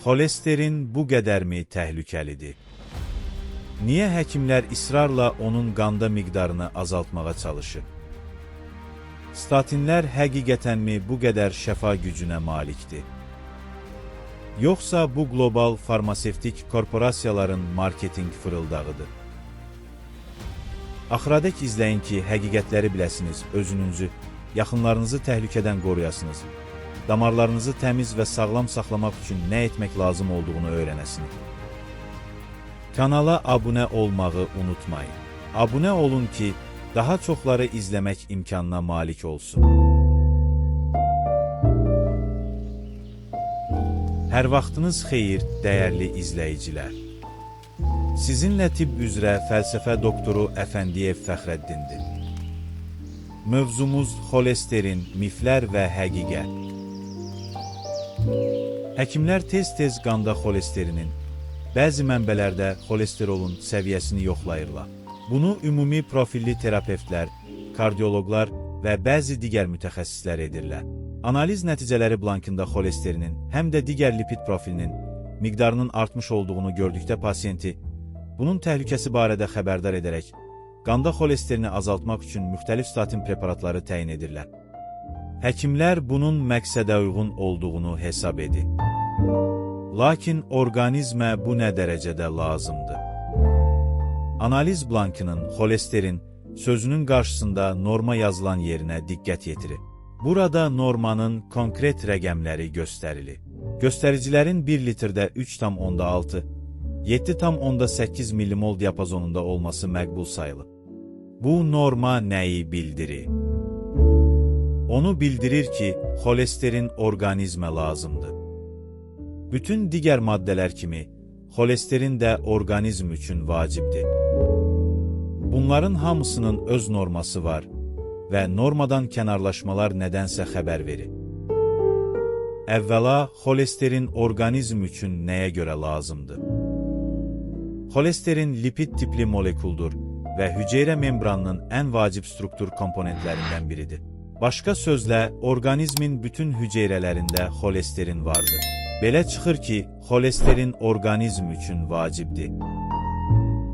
Xolesterin bu qədərmi təhlükəlidir? Niyə həkimlər israrla onun qanda miqdarını azaltmağa çalışır? Statinlər həqiqətənmi bu qədər şəfa gücünə malikdir? Yoxsa bu qlobal farmasevtik korporasiyaların marketinq fırıldağıdır? Axıradək izləyin ki, həqiqətləri biləsiniz, özünüzü, yaxınlarınızı təhlükədən qoruyasınız. Damarlarınızı təmiz və sağlam saxlamaq üçün nə etmək lazım olduğunu öyrənəsiniz. Kanala abunə olmağı unutmayın. Abunə olun ki, daha çoxları izləmək imkanına malik olsun. Hər vaxtınız xeyir, dəyərli izləyicilər. Sizinlə tibb üzrə fəlsəfə doktoru Əfəndiyev Fəxrəddindir. Mövzumuz xolesterin, miflər və həqiqət. Həkimlər tez-tez qanda xolesterinin, bəzi mənbələrdə xolesterolun səviyyəsini yoxlayırlar. Bunu ümumi profilli terapevtlər, kardioloqlar və bəzi digər mütəxəssislər edirlər. Analiz nəticələri blankında xolesterinin, həm də digər lipid profilinin miqdarının artmış olduğunu gördükdə pasiyenti bunun təhlükəsi barədə xəbərdar edərək, qanda xolesterini azaltmaq üçün müxtəlif statin preparatları təyin edirlər. Həkimlər bunun məqsədə uyğun olduğunu hesab edir. Lakin orqanizmə bu nə dərəcədə lazımdır? Analiz blankının xolesterin sözünün qarşısında norma yazılan yerinə diqqət yetirir. Burada normanın konkret rəqəmləri göstərilir. Göstəricilərin 1 litrdə 3,6, 7,8 mmol diapazonunda olması məqbul sayılır. Bu norma nəyi bildirir? Onu bildirir ki, xolesterin orqanizmə lazımdır. Bütün digər maddələr kimi, xolesterin də orqanizm üçün vacibdir. Bunların hamısının öz norması var və normadan kənarlaşmalar nədənsə xəbər verir. Əvvəla, xolesterin orqanizm üçün nəyə görə lazımdır? Xolesterin lipid tipli molekuldur və hüceyrə membranının ən vacib struktur komponentlərindən biridir. Başqa sözlə, orqanizmin bütün hüceyrələrində xolesterin vardır. Belə çıxır ki, xolesterin orqanizm üçün vacibdir.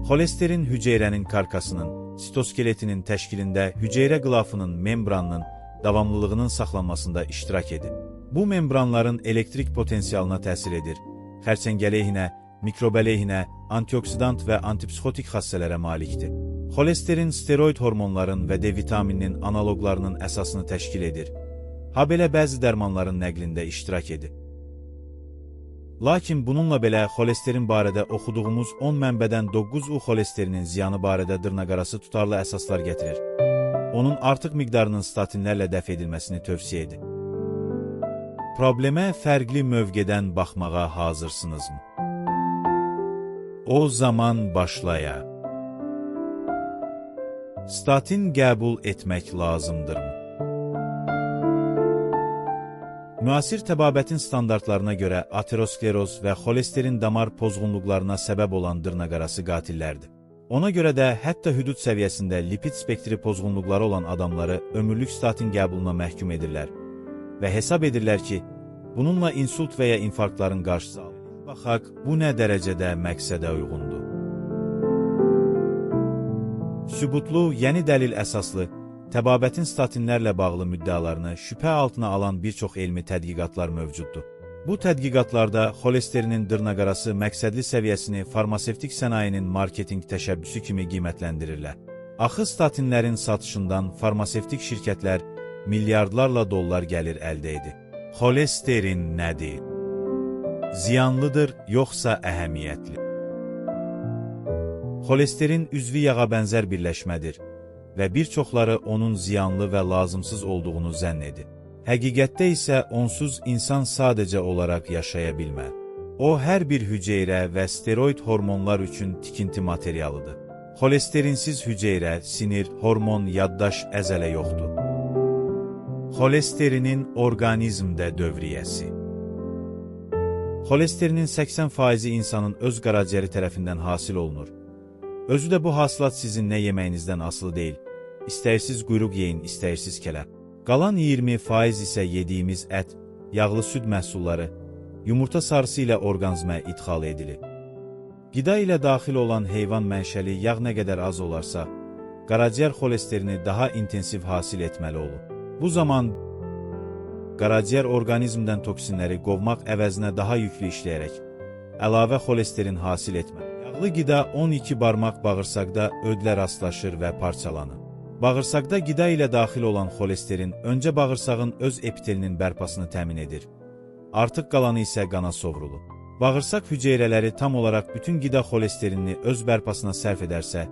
Xolesterin hüceyrənin karkasının, sitoskeletinin təşkilində hüceyrə qılafının membranının davamlılığının saxlanmasında iştirak edir. Bu membranların elektrik potensialına təsir edir, xərçəng əleyhinə, mikrob əleyhinə, antioksidant və antipsixotik xassələrə malikdir. Xolesterin steroid hormonların və D vitamininin analoqlarının əsasını təşkil edir. Habelə bəzi dərmanların nəqlində iştirak edir. Lakin bununla belə xolesterin barədə oxuduğumuz 10 mənbədən 9-u xolesterinin ziyanı barədə dırnaqarası tutarlı əsaslar gətirir. Onun artıq miqdarının statinlərlə dəf edilməsini tövsiyə edir. Problemə fərqli mövqedən baxmağa hazırsınızmı? O zaman başlayaq. Statin qəbul etmək lazımdırmı? Müasir təbabətin standartlarına görə ateroskleroz və xolesterin damar pozğunluqlarına səbəb olan dırnaqarası qatillərdir. Ona görə də hətta hüdud səviyyəsində lipid spektri pozğunluqları olan adamları ömürlük statin qəbuluna məhkum edirlər və hesab edirlər ki, bununla insult və ya infarktların qarşısı alınır. Baxaq, bu nə dərəcədə məqsədə uyğundur? Sübutlu, yeni dəlil əsaslı, təbabətin statinlərlə bağlı müddialarını şübhə altına alan bir çox elmi tədqiqatlar mövcuddur. Bu tədqiqatlarda xolesterinin dırnaqarası məqsədli səviyyəsini farmasevtik sənayinin marketinq təşəbbüsü kimi qiymətləndirirlər. Axı statinlərin satışından farmasevtik şirkətlər milyardlarla dollar gəlir əldə edir. Xolesterin nədir? Ziyanlıdır, yoxsa əhəmiyyətli? Xolesterin üzvi yağa bənzər birləşmədir və bir çoxları onun ziyanlı və lazımsız olduğunu zənn edir. Həqiqətdə isə onsuz insan sadəcə olaraq yaşaya bilməz. O, hər bir hüceyrə və steroid hormonlar üçün tikinti materialıdır. Xolesterinsiz hüceyrə, sinir, hormon, yaddaş, əzələ yoxdur. Xolesterinin orqanizmdə dövriyyəsi. Xolesterinin 80% insanın öz qaraciyəri tərəfindən hasil olunur. Özü də bu hasilat sizin nə yeməyinizdən asılı deyil. İstəyirsiz quyruq yeyin, istəyirsiz kələ. Qalan 20% isə yediyimiz ət, yağlı süd məhsulları, yumurta sarısı ilə orqanizmə idxal edilir. Qida ilə daxil olan heyvan mənşəli yağ nə qədər az olarsa, qaraciyər xolesterini daha intensiv hasil etməli olur. Bu zaman qaraciyər orqanizmdən toksinləri qovmaq əvəzinə daha yüklü işləyərək əlavə xolesterin hasil etməli. Yağlı qida 12 barmaq bağırsaqda ödlə rastlaşır və parçalanır. Bağırsaqda qida ilə daxil olan xolesterin öncə bağırsağın öz epitelinin bərpasını təmin edir. Artıq qalanı isə qana sovrulur. Bağırsaq hüceyrələri tam olaraq bütün qida xolesterinini öz bərpasına sərf edərsə,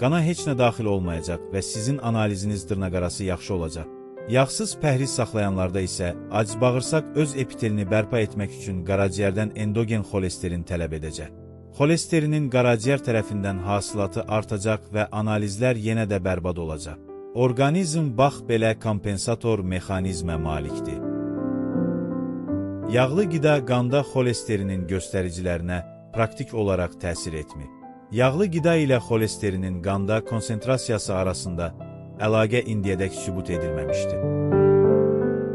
qana heç nə daxil olmayacaq və sizin analiziniz dırnaqarası yaxşı olacaq. Yağsız pəhriz saxlayanlarda isə aciz bağırsaq öz epitelini bərpa etmək üçün qaraciyərdən endogen xolesterin tələb edəcək. Xolesterinin qaraciyər tərəfindən hasilatı artacaq və analizlər yenə də bərbad olacaq. Orqanizm bax belə kompensator mexanizmə malikdir. Yağlı qida qanda xolesterinin göstəricilərinə praktik olaraq təsir etmir. Yağlı qida ilə xolesterinin qanda konsentrasiyası arasında əlaqə indiyədək sübut edilməmişdir.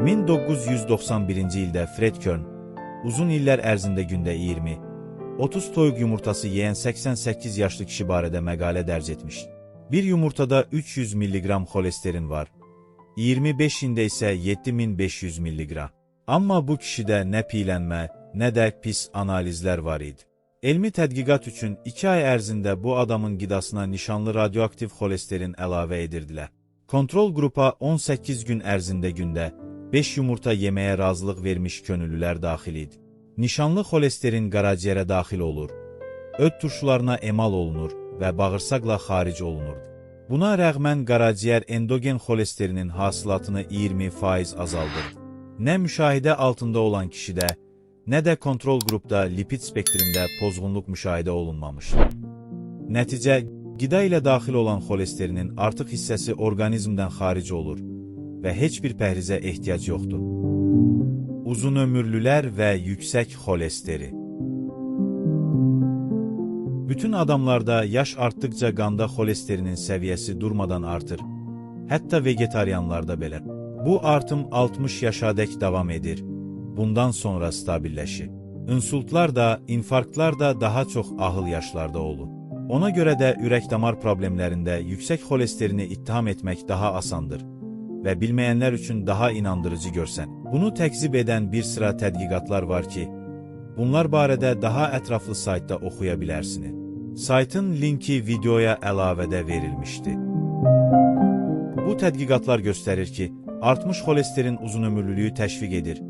1991-ci ildə Fred Kern uzun illər ərzində gündə 20-30 toyuq yumurtası yeyən 88 yaşlı kişi barədə məqalə dərc etmişdir. Bir yumurtada 300 mg xolesterin var, 25-ində isə 7500 mg. Amma bu kişidə nə piylənmə, nə də pis analizlər var idi. Elmi tədqiqat üçün 2 ay ərzində bu adamın qidasına nişanlı radioaktiv xolesterin əlavə edirdilər. Kontrol qrupa 18 gün ərzində gündə 5 yumurta yeməyə razılıq vermiş könüllülər daxil idi. Nişanlı xolesterin qaraciyərə daxil olur, öd turşularına emal olunur və bağırsaqla xaric olunurdu. Buna rəğmən qaraciyər endogen xolesterinin hasilatını 20% azaldırdı. Nə müşahidə altında olan kişidə, nə də kontrol qrupda lipid spektrində pozğunluq müşahidə olunmamışdır. Nəticə, qida ilə daxil olan xolesterinin artıq hissəsi orqanizmdən xaric olur və heç bir pəhrizə ehtiyac yoxdur. Uzunömürlülər və yüksək xolesteri. Bütün adamlarda yaş artdıqca qanda xolesterinin səviyyəsi durmadan artır, hətta vegetarianlarda belə. Bu artım 60 yaşadək davam edir. Bundan sonra stabilləşir. İnsultlar da, infarktlar da daha çox ahıl yaşlarda olur. Ona görə də ürək-damar problemlərində yüksək xolesterini ittiham etmək daha asandır və bilməyənlər üçün daha inandırıcı görsən. Bunu təkzib edən bir sıra tədqiqatlar var ki, bunlar barədə daha ətraflı saytda oxuya bilərsiniz. Saytın linki videoya əlavədə verilmişdi. Bu tədqiqatlar göstərir ki, artmış xolesterin uzunömürlülüyü təşviq edir.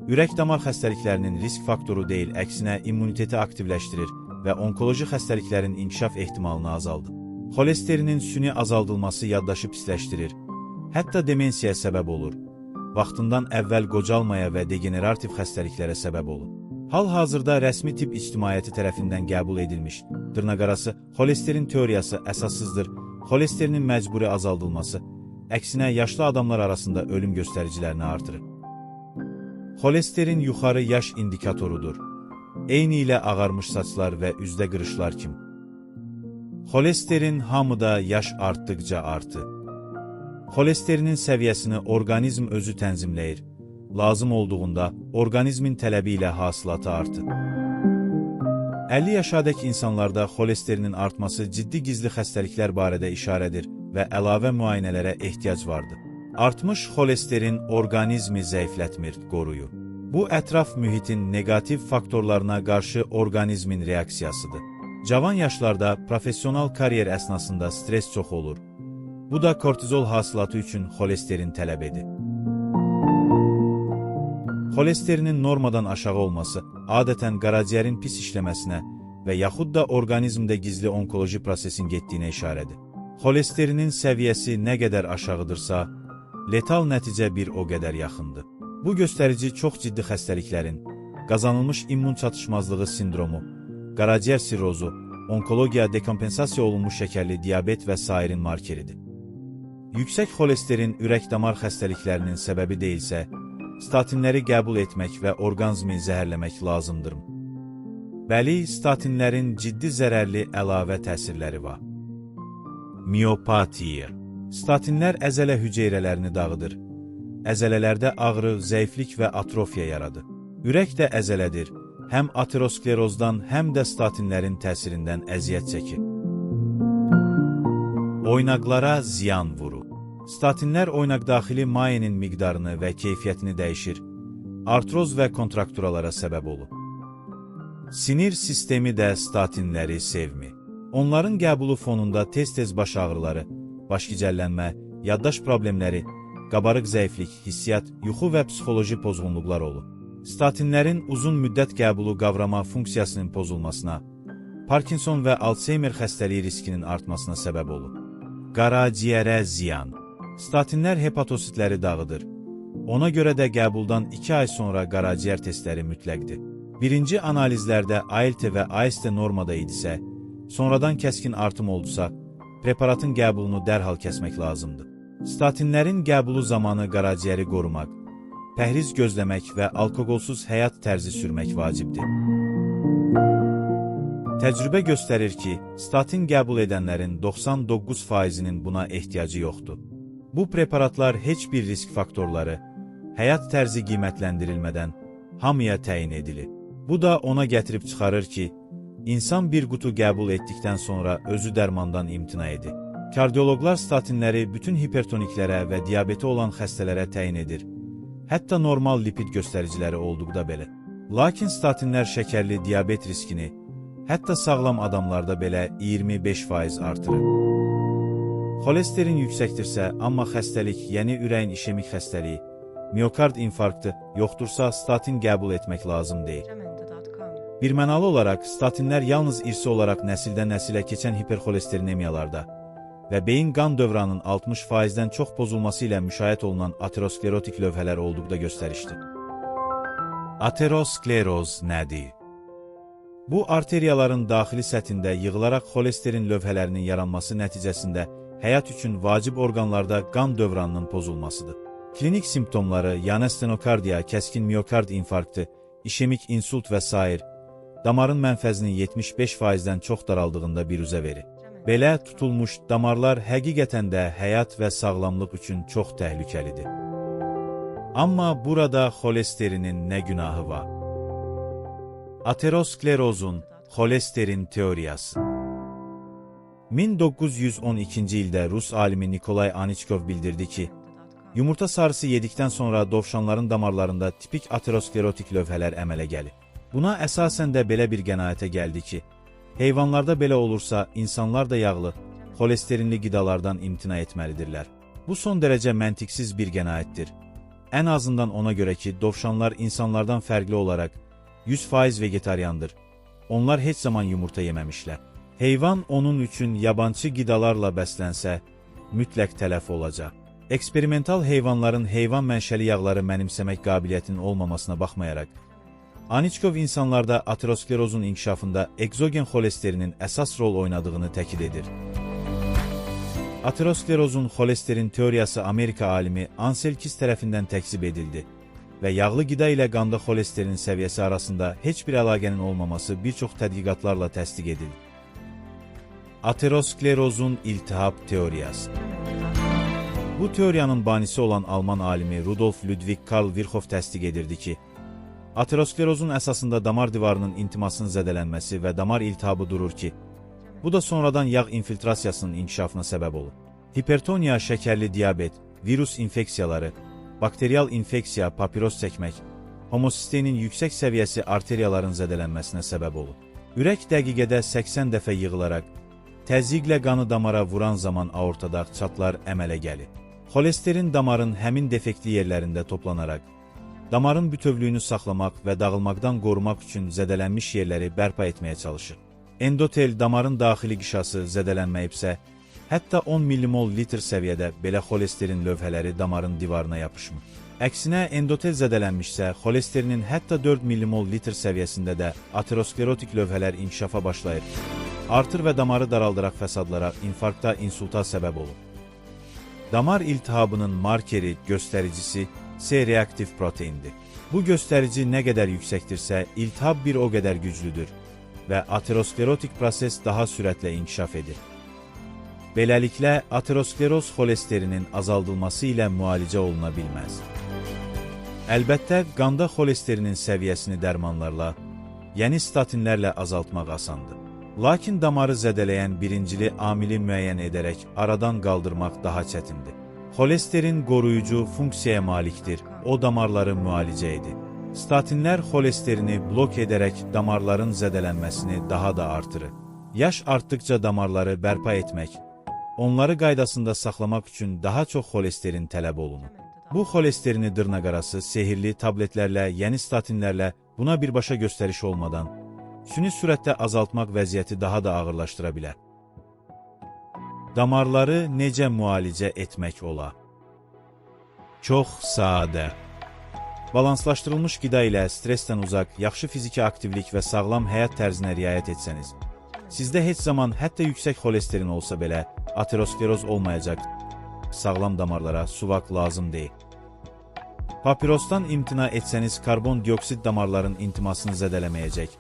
Ürək-damar xəstəliklərinin risk faktoru deyil, əksinə immuniteti aktivləşdirir və onkoloji xəstəliklərin inkişaf ehtimalını azaldır. Xolesterinin süni azaldılması yaddaşı pisləşdirir, hətta demensiyaya səbəb olur. Vaxtından əvvəl qocalmaya və degenerativ xəstəliklərə səbəb olur. Hal-hazırda rəsmi tibb ictimaiyyəti tərəfindən qəbul edilmiş, dırnaqarası xolesterin teoriyası əsassızdır, xolesterinin məcburi azaldılması, əksinə yaşlı adamlar arasında ölüm göstəricilərini artırır. Xolesterin yuxarı yaş indikatorudur. Eyni ilə ağarmış saçlar və üzdə qırışlar kimi. Xolesterin hamıda yaş artdıqca artır. Xolesterinin səviyyəsini orqanizm özü tənzimləyir. Lazım olduğunda orqanizmin tələbi ilə hasilatı artır. 50 yaşadək insanlarda xolesterinin artması ciddi gizli xəstəliklər barədə işarədir və əlavə müayinələrə ehtiyac vardır. Artmış xolesterin orqanizmi zəiflətmir, qoruyur. Bu, ətraf mühitin negativ faktorlarına qarşı orqanizmin reaksiyasıdır. Cavan yaşlarda professional karyer əsnasında stres çox olur. Bu da kortizol hasilatı üçün xolesterin tələb edir. Xolesterinin normadan aşağı olması adətən qaraciyərin pis işləməsinə və yaxud da orqanizmdə gizli onkoloji prosesin getdiyinə işarədir. Xolesterinin səviyyəsi nə qədər aşağıdırsa, letal nəticə bir o qədər yaxındır. Bu göstərici çox ciddi xəstəliklərin, qazanılmış immun çatışmazlığı sindromu, qaraciyər sirrozu, onkologiya, dekompensasiya olunmuş şəkərli diabet və sairin markeridir. Yüksək xolesterin ürək-damar xəstəliklərinin səbəbi deyilsə, statinləri qəbul etmək və orqanizmi zəhərləmək lazımdır. Bəli, statinlərin ciddi zərərli əlavə təsirləri var. Miopatiya. Statinlər əzələ hüceyrələrini dağıdır. Əzələlərdə ağrı, zəiflik və atrofiya yaradır. Ürək də əzələdir, həm aterosklerozdan, həm də statinlərin təsirindən əziyyət çəkir. Oynaqlara ziyan vurur. Statinlər oynaqdaxili mayenin miqdarını və keyfiyyətini dəyişir, artroz və kontrakturalara səbəb olur. Sinir sistemi də statinləri sevmir. Onların qəbulu fonunda tez-tez baş ağrıları, baş gicəllənmə, yaddaş problemləri, qabarıq zəiflik, hissiyat, yuxu və psixoloji pozğunluqlar olur. Statinlərin uzun müddət qəbulu qavrama funksiyasının pozulmasına, Parkinson və Alzheimer xəstəliyi riskinin artmasına səbəb olur. Qaraciyərə ziyan. Statinlər hepatositləri dağıdır. Ona görə də qəbuldan 2 ay sonra qaraciyər testləri mütləqdir. Birinci analizlərdə ALT və AST normada idisə, sonradan kəskin artım oldusa, preparatın qəbulunu dərhal kəsmək lazımdır. Statinlərin qəbulu zamanı qaraciyəri qorumaq, pəhriz gözləmək və alkoqolsuz həyat tərzi sürmək vacibdir. Təcrübə göstərir ki, statin qəbul edənlərin 99%-nin buna ehtiyacı yoxdur. Bu preparatlar heç bir risk faktorları, həyat tərzi qiymətləndirilmədən hamıya təyin edilir. Bu da ona gətirib çıxarır ki, insan bir qutu qəbul etdikdən sonra özü dərmandan imtina edir. Kardioloqlar statinləri bütün hipertoniklərə və diabeti olan xəstələrə təyin edir, hətta normal lipid göstəriciləri olduqda belə. Lakin statinlər şəkərli diabet riskini, hətta sağlam adamlarda belə 25% artırır. Xolesterin yüksəkdirsə, amma xəstəlik, yəni ürəyin işemik xəstəliyi, miokard infarktı yoxdursa, statin qəbul etmək lazım deyil. Birmənalı olaraq, statinlər yalnız irsi olaraq nəsildən nəsilə keçən hiperxolesterinemiyalarda və beyin qan dövranının 60%-dən çox pozulması ilə müşahidə olunan aterosklerotik lövhələr olduqda göstərişdir. Ateroskleroz nədir? Bu, arteriyaların daxili səthində yığılaraq xolesterin lövhələrinin yaranması nəticəsində həyat üçün vacib orqanlarda qan dövranının pozulmasıdır. Klinik simptomları yanə stenokardiya, kəskin miokard infarktı, işemik insult və s. damarın mənfəzinin 75%-dən çox daraldığında biruzə verir. Belə tutulmuş damarlar həqiqətən də həyat və sağlamlıq üçün çox təhlükəlidir. Amma burada xolesterinin nə günahı var? Aterosklerozun xolesterin teoriyası. 1912-ci ildə Rus alimi Nikolay Aniçkov bildirdi ki, yumurta sarısı yedikdən sonra dovşanların damarlarında tipik aterosklerotik lövhələr əmələ gəlir. Buna əsasən də belə bir qənaətə gəldi ki, heyvanlarda belə olursa, insanlar da yağlı, xolesterinli qidalardan imtina etməlidirlər. Bu son dərəcə məntiqsiz bir qənaətdir. Ən azından ona görə ki, dovşanlar insanlardan fərqli olaraq 100% vegetariandır. Onlar heç zaman yumurta yeməmişlər. Heyvan onun üçün yabancı qidalarla bəslənsə, mütləq tələf olacaq. Eksperimental heyvanların heyvan mənşəli yağları mənimsəmək qabiliyyətinin olmamasına baxmayaraq, Aniçkov insanlarda aterosklerozun inkişafında ekzogen xolesterinin əsas rol oynadığını təkid edir. Aterosklerozun xolesterin teoriyası Amerika alimi Ansel Keys tərəfindən təksib edildi və yağlı qida ilə qanda xolesterin səviyyəsi arasında heç bir əlaqənin olmaması bir çox tədqiqatlarla təsdiq edildi. Aterosklerozun iltihab teoriyası. Bu teoriyanın banisi olan Alman alimi Rudolf Ludwig Karl Virchow təsdiq edirdi ki, aterosklerozun əsasında damar divarının intimasının zədələnməsi və damar iltihabı durur ki, bu da sonradan yağ infiltrasiyasının inkişafına səbəb olur. Hipertoniya, şəkərli diabet, virus infeksiyaları, bakteriyal infeksiya, papiroz çəkmək, homosisteinin yüksək səviyyəsi arteriyaların zədələnməsinə səbəb olur. Ürək dəqiqədə 80 dəfə yığılaraq, təzyiqlə qanı damara vuran zaman aortada çatlar əmələ gəlir. Xolesterin damarın həmin defektli yerlərində toplanaraq, damarın bütövlüyünü saxlamaq və dağılmaqdan qorumaq üçün zədələnmiş yerləri bərpa etməyə çalışır. Endotel, damarın daxili qişası zədələnməyibsə, hətta 10 millimol litr səviyyədə belə xolesterin lövhələri damarın divarına yapışmır. Əksinə, endotel zədələnmişsə, xolesterinin hətta 4 millimol litr səviyyəsində də aterosklerotik lövhələr inkişafa başlayır. Artır və damarı daraldıran fəsadlara, infarkta, insulta səbəb olur. Damar iltihabının markeri, göstəricisi C-reaktiv proteindir. Bu göstərici nə qədər yüksəkdirsə, iltihab bir o qədər güclüdür və aterosklerotik proses daha sürətlə inkişaf edir. Beləliklə, ateroskleroz xolesterinin azaldılması ilə müalicə oluna bilməz. Əlbəttə, qanda xolesterinin səviyyəsini dərmanlarla, yəni statinlərlə azaltmaq asandır. Lakin damarı zədələyən birincili amili müəyyən edərək aradan qaldırmaq daha çətindir. Xolesterin qoruyucu funksiyaya malikdir, o damarları müalicə edir. Statinlər xolesterini blok edərək damarların zədələnməsini daha da artırır. Yaş artdıqca damarları bərpa etmək, onları qaydasında saxlamaq üçün daha çox xolesterin tələb olunur. Bu xolesterini dırnaqarası sehirli tabletlərlə, yəni statinlərlə buna birbaşa göstəriş olmadan, süni sürətdə azaltmaq vəziyyəti daha da ağırlaşdıra bilər. Damarları necə müalicə etmək olar? Çox sadə. Balanslaşdırılmış qida ilə stressdən uzaq, yaxşı fiziki aktivlik və sağlam həyat tərzinə riayət etsəniz, sizdə heç zaman hətta yüksək xolesterin olsa belə ateroskleroz olmayacaq, sağlam damarlara suvaq lazım deyil. Papirosdan imtina etsəniz karbon dioksid damarların intimasını zədələməyəcək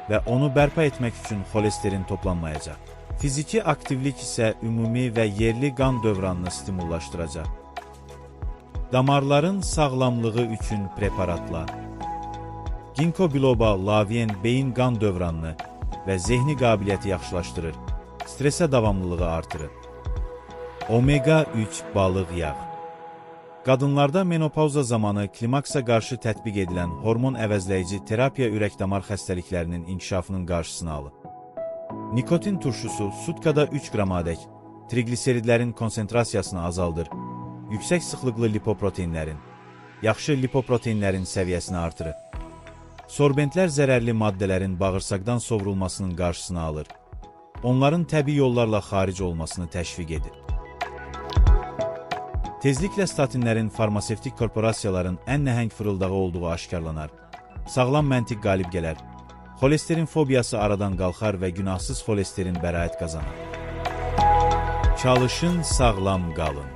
və onu bərpa etmək üçün xolesterin toplanmayacaq. Fiziki aktivlik isə ümumi və yerli qan dövranını stimullaşdıracaq. Damarların sağlamlığı üçün preparatlar. Ginkgo biloba lavien beyin qan dövranını və zehni qabiliyyəti yaxşılaşdırır, stresə davamlılığı artırır. Omega-3 balıq yağı. Qadınlarda menopauza zamanı klimaksa qarşı tətbiq edilən hormon əvəzləyici terapiya ürək-damar xəstəliklərinin inkişafının qarşısını alır. Nikotin turşusu sutkada 3 qramadək trigliseridlərin konsentrasiyasını azaldır, yüksək sıxlıqlı lipoproteinlərin, yaxşı lipoproteinlərin səviyyəsini artırır. Sorbentlər zərərli maddələrin bağırsaqdan sovrulmasının qarşısını alır, onların təbii yollarla xaric olmasını təşviq edir. Tezliklə statinlərin farmasevtik korporasiyaların ən nəhəng fırıldağı olduğu aşkarlanar, sağlam məntiq qalib gələr, xolesterin fobiyası aradan qalxar və günahsız xolesterin bəraət qazanar. Çalışın, sağlam qalın.